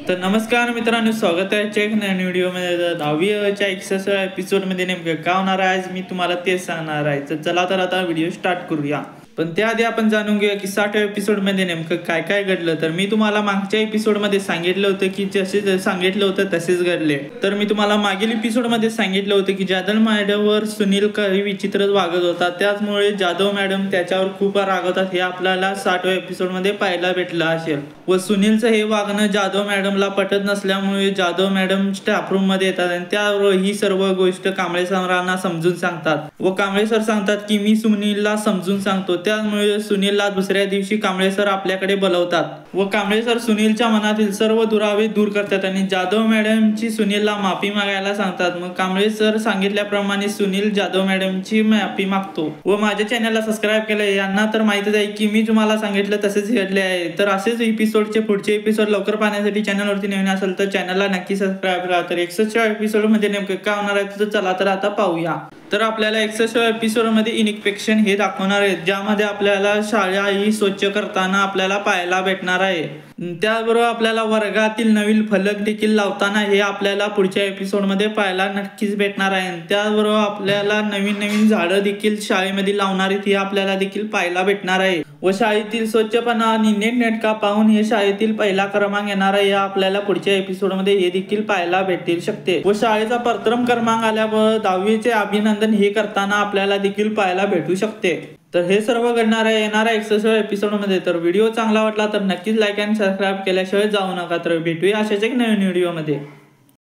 तर नमस्कार मित्रांनो, स्वागत आहे आजच्या एक नवीन व्हिडिओमध्ये. 10वीच्या 61व्या एपिसोडमध्ये नेमकं काय होणार आहे आज मी तुम्हाला तेच सांगणार आहे. तर चला तर आता व्हिडिओ स्टार्ट करूया. पण त्याआधी आपण जाणून घेऊया की 60व्या एपिसोडमध्ये नेमकं काय काय घडलं. तर मी तुम्हाला मागच्या एपिसोडमध्ये सांगितलं होतं की जसे सांगितलं होतं तसेच घडले. तर मी तुम्हाला मागील एपिसोडमध्ये सांगितलं होतं की जाधव मॅडमवर सुनील काही विचित्रच वागत होता, त्याचमुळे जाधव मॅडम त्याच्यावर खूप रागवतात हे आपल्याला 60व्या एपिसोडमध्ये पाहायला भेटलं असेल. व सुनीलचं हे वागणं जाधव मॅडमला पटत नसल्यामुळे जाधव मॅडम स्टाफ रूम मध्ये येतात आणि त्यावर ही सर्व गोष्ट कांबळे सरांना समजून सांगतात व कांबळे सर सांगतात की मी सुनीलला समजून सांगतो. त्यामुळे सुनीलला दुसऱ्या दिवशी कांबळे सर आपल्याकडे बोलवतात व कांबळे सर सुनीलच्या मनातील सर्व दुरावे दूर करतात आणि जाधव मॅडमची सुनीलला माफी मागायला सांगतात. मग कांबळे सर सांगितल्याप्रमाणे सुनील जाधव मॅडमची माफी मागतो व माझ्या चॅनलला सबस्क्राईब केलं यांना तर माहितीच आहे की मी तुम्हाला सांगितलं तसेच घडले आहे. तर असेच एपिसोडचे पुढचे एपिसोड लवकर पाहण्यासाठी चॅनलवरती नवीन असेल तर चॅनलला नक्की सबस्क्राईब करा. तर 61व्या एपिसोडमध्ये नेमकं काय होणार आहे तर चला तर आता पाहूया. तर आपल्याला 61व्या एपिसोडमध्ये इन्स्पेक्शन हे दाखवणार आहे, ज्यामध्ये आपल्याला शाळा ही स्वच्छ करताना आपल्याला पाहायला भेटणार आहे. त्याचबरोबर आपल्याला वर्गातील नवीन फलक देखील लावताना हे आपल्याला पुढच्या एपिसोडमध्ये पाहायला नक्कीच भेटणार आहे. त्याचबरोबर आपल्याला नवीन नवीन झाडं देखील शाळेमध्ये लावणार आहेत हे आपल्याला देखील पाहायला भेटणार आहे व शाळेतील स्वच्छपणा आणि नीटनेटका पाहून हे शाळेतील पहिला क्रमांक येणार आहे हे आपल्याला पुढच्या एपिसोडमध्ये हे देखील पाहायला भेटू शकते व शाळेचा प्रथम क्रमांक आल्यावर 10वीचे अभिनंदन हे करताना आपल्याला देखील पाहायला भेटू शकते. तर हे सर्व घडणार आहे येणाऱ्या 61व्या एपिसोडमध्ये. तर व्हिडिओ चांगला वाटला तर नक्कीच लाईक आणि सबस्क्राईब केल्याशिवाय जाऊ नका. तर भेटूया अशाच एक नवीन व्हिडिओमध्ये.